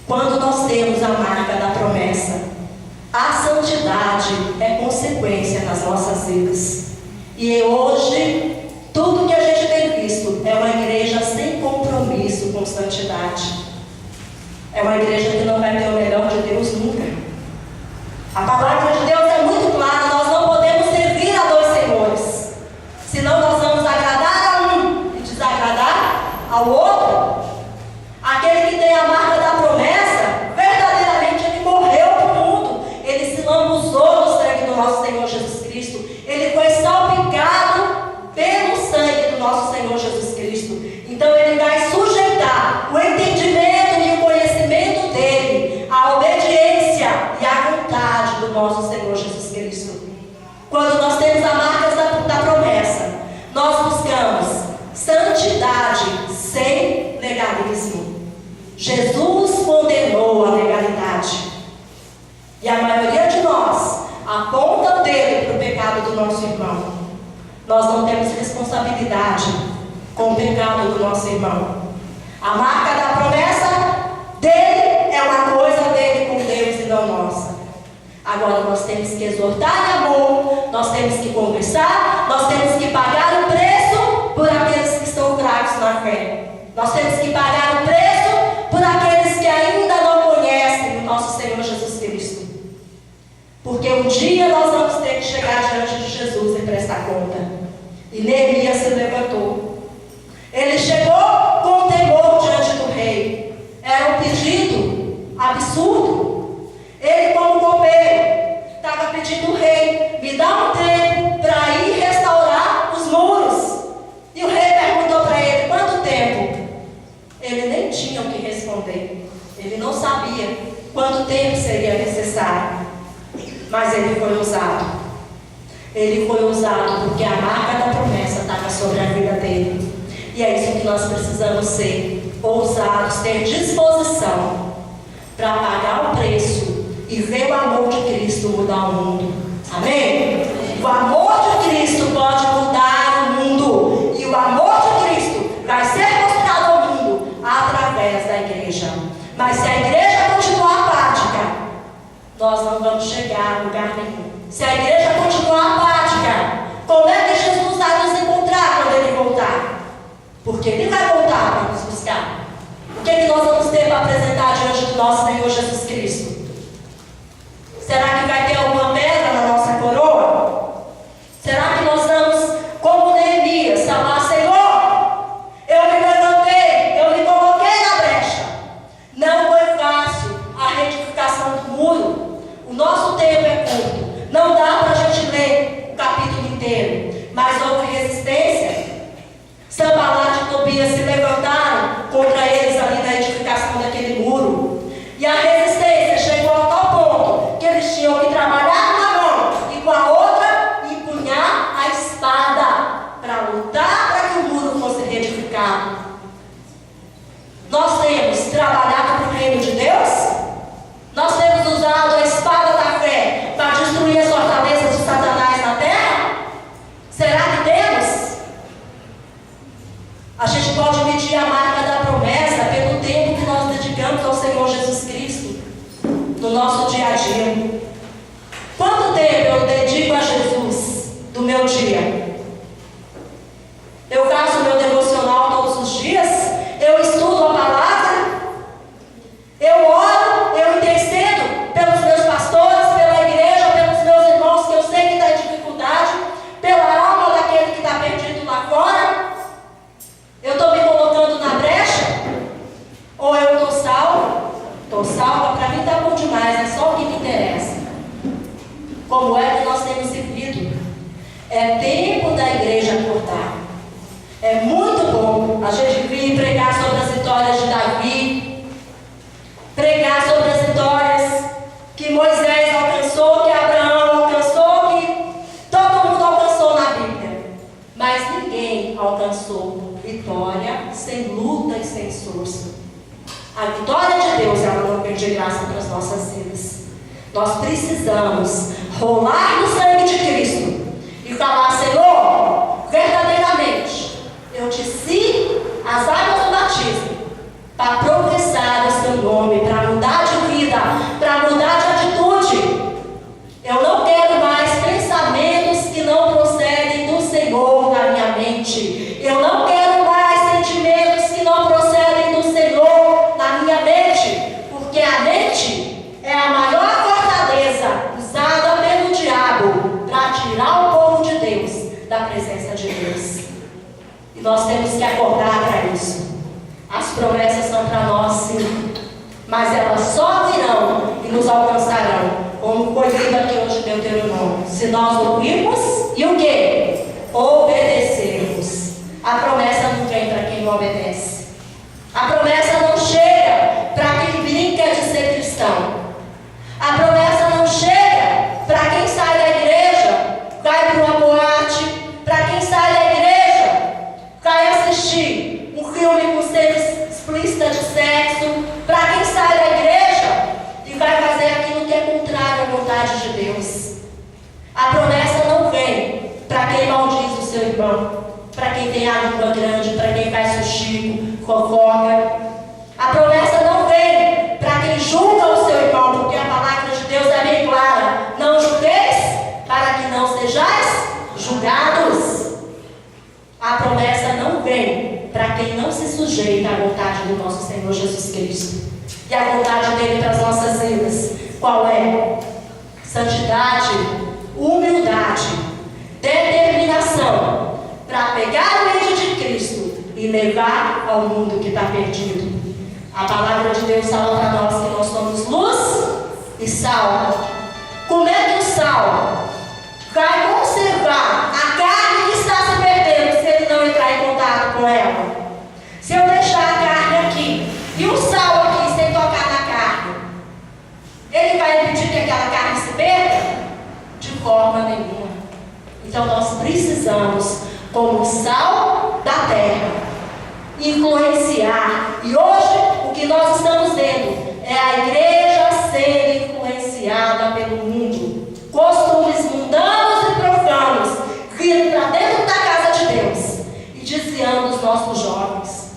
Quando nós temos a marca da promessa, a santidade é consequência nas nossas vidas. E hoje, tudo que a gente tem visto é uma igreja sem compromisso com santidade. É uma igreja que não vai ter o melhor de Deus nunca. A palavra de Deus é muito clara: nós não podemos servir a dois senhores, senão nós vamos agradar a um e desagradar ao outro. Aquele que tem a marca da promessa, verdadeiramente ele morreu para o mundo, ele se lambuzou no sangue do nosso Senhor Jesus Cristo, ele foi salpicado pelo sangue do nosso Senhor Jesus Cristo. Então ele vai sujeitar o entendimento e o conhecimento dele à obediência e à vontade do nosso Senhor Jesus Cristo. Quando nós temos a marca da promessa, nós buscamos santidade sem legalismo. Jesus condenou a legalidade, e a maioria de nós aponta o dedo para o pecado do nosso irmão. Nós não temos responsabilidade com o pecado do nosso irmão. A marca da promessa dele é uma coisa dele com Deus e não nossa. Agora nós temos que exortar em amor, nós temos que conversar, nós temos que pagar o preço por aqueles que estão fracos na fé. Nós temos que pagar o preço por aqueles que ainda não conhecem o nosso Senhor Jesus Cristo. Porque um dia nós vamos ter que chegar diante de Jesus e prestar conta. E Neemias se levantou. Ele chegou com temor diante do rei. Era um pedido absurdo. Ele, como copeiro, estava pedindo ao rei: me dá um tempo para ir restaurar os muros. E o rei perguntou para ele: quanto tempo? Ele nem tinha o que responder. Ele não sabia quanto tempo seria necessário. Mas ele foi ousado. Ele foi ousado porque a marca da promessa estava sobre a vida dele. E é isso que nós precisamos ser: ousados, ter disposição para pagar o preço e ver o amor de Cristo mudar o mundo. Amém? O amor de Cristo pode mudar o mundo. E o amor de Cristo vai ser mostrado ao mundo através da igreja. Mas se a igreja continuar apática, nós não vamos chegar a lugar nenhum. Se a igreja continuar apática, como é que Jesus vai nos encontrar quando ele voltar? Porque ele vai voltar para nos buscar. O que é que nós vamos ter para apresentar diante do nosso Senhor Jesus Cristo? Será que vai ter alguma pedra na nossa coroa? Será que nós vamos, como Neemias, falar: Senhor, eu me levantei, eu me coloquei na brecha. Não foi fácil a retificação do muro. O nosso tempo é curto. Não dá para a gente ler o capítulo inteiro. Mas houve resistência. Sanbalat e Tobias se levantaram contra eles ali na edificação daquele muro. E a resistência chegou a tal ponto que eles tinham que trabalhar com uma mão e com a outra empunhar a espada para lutar para que o muro fosse reedificado. Nós temos trabalhado para o reino de Deus? Nós temos usado a espada da fé para destruir as fortalezas de Satanás na terra? Será que temos? A gente pode medir a marca da promessa pelo tempo que nós dedicamos ao Senhor Jesus Cristo no nosso dia a dia. Quanto tempo eu dedico a Jesus do meu dia? Eu faço o meu devocional todos os dias? Eu estudo a palavra? Eu oro? Eu intercedo pelos meus pastores, pela igreja, pelos meus irmãos que eu sei que está em dificuldade, pela alma daquele que está perdido lá fora? Eu estou me colocando na brecha? Ou eu estou salva? Estou salva, para mim está bom demais, é só o que me interessa. Como é que nós temos vivido? É tempo da igreja acordar. É muito bom a gente vir pregar sobre as vitórias de Davi, pregar sobre as vitórias que Moisés alcançou, que Abraão alcançou, que todo mundo alcançou na Bíblia. Mas ninguém alcançou vitória sem luta e sem esforço. A vitória de Deus, ela não vem de graça para as nossas vidas. Nós precisamos rolar no sangue de Cristo e falar: Senhor, verdadeiramente, eu desci as águas do batismo para professar o seu nome, para 5. Mas elas só virão e nos alcançarão, como foi lido aqui hoje em Deuteronômio, se nós ouvirmos e o quê? Obedecermos. A promessa não vem para quem não obedece. A promessa não chega para quem brinca de ser cristão. A promessa não chega para quem sai da igreja, vai para uma boate, para quem sai da igreja, vai assistir um filme com cenas explícitas de sexo, para quem sai da igreja e vai fazer aquilo que é contrário à vontade de Deus. A promessa não vem para quem maldiz o seu irmão, para quem tem a língua grande, para quem faz fuxico, fofoca. A promessa não vem para quem julga o seu irmão, porque a palavra de Deus é bem clara: não julgueis, para que não sejais julgados. A promessa não vem para quem não se sujeita à vontade do nosso Senhor Jesus Cristo. E a vontade dele para as nossas vidas, qual é? Santidade, humildade, determinação para pegar o índio de Cristo e levar ao mundo que está perdido. A palavra de Deus fala para nós que nós somos luz e sal. Como é que o sal vai conservar a carne que está se perdendo se ele não entrar em contato com ela? Se eu deixar a carne aqui e o sal aqui sem tocar na carne, ele vai impedir que aquela carne se perca? De forma nenhuma. Então nós precisamos, como sal da terra, influenciar. E hoje o que nós estamos vendo é a igreja sendo influenciada pelo mundo. Costumes mundanos e profanos vindo para dentro da casa de Deus e desviando os nossos jovens.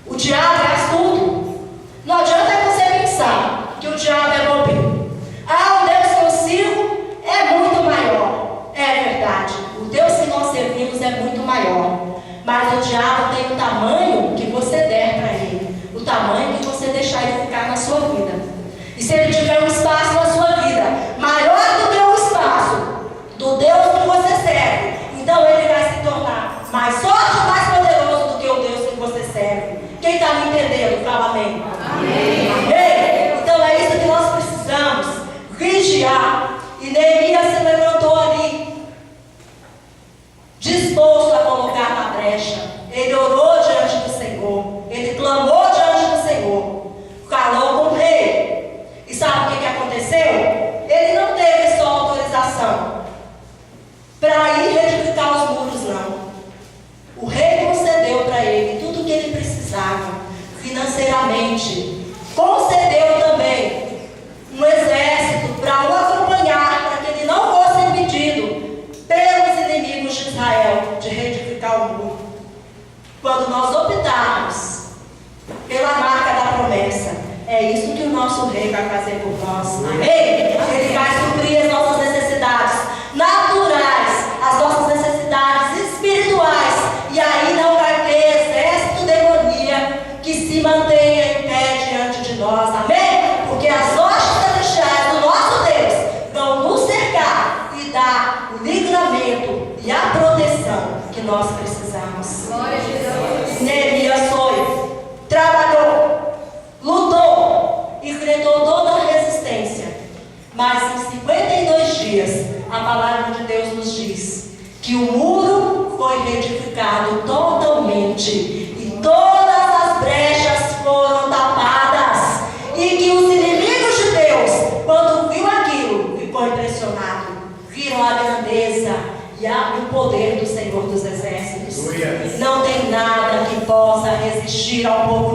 O diabo é astuto. Não adianta você pensar que o diabo é bobinho. O Deus que eu sirvo é muito maior. É verdade, o Deus que nós servimos é muito maior. Mas o diabo tem o tamanho que você der para ele, o tamanho que você deixar ele ficar na sua vida. E se ele tiver um espaço na sua vida maior do que o espaço do Deus que você serve, então ele vai se tornar mais forte e mais poderoso do que o Deus que você serve. Quem está me entendendo? Fala amém. Amém. Amém. Então é isso que nós precisamos, vigiar. E Neemias se levantou ali, disposto a colocar na brecha. Ele orou diante do Senhor, ele clamou diante do Senhor, falou com o rei. E sabe o que aconteceu? Ele não teve só autorização para ir reedificar os muros, não. O rei concedeu para ele tudo o que ele precisava financeiramente. Concedeu também um exército para o acompanhar, para que ele não fosse impedido pelos inimigos de Israel de reedificar o muro. Quando nós optarmos pela marca da promessa, é isso que o nosso rei vai fazer por nós. Amém? Ele vai suprir as nossas necessidades naturais, as nossas necessidades espirituais. E aí não vai ter exército demoníaco que se mantenha em pé diante de nós. Amém? Porque as hostes celestiais do nosso Deus vão nos cercar e dar o livramento e a proteção que nós precisamos. Glória a Jesus. Neemias foi, trabalhou, lutou, enfrentou toda a resistência. Mas em 52 dias, a palavra de Deus nos diz que o muro foi reedificado totalmente e todas as brechas foram tapadas. E que os inimigos de Deus, quando viu aquilo, ficou impressionado. Viram a grandeza e o poder do Senhor dos Exércitos. Não tem nada que possa resistir ao povo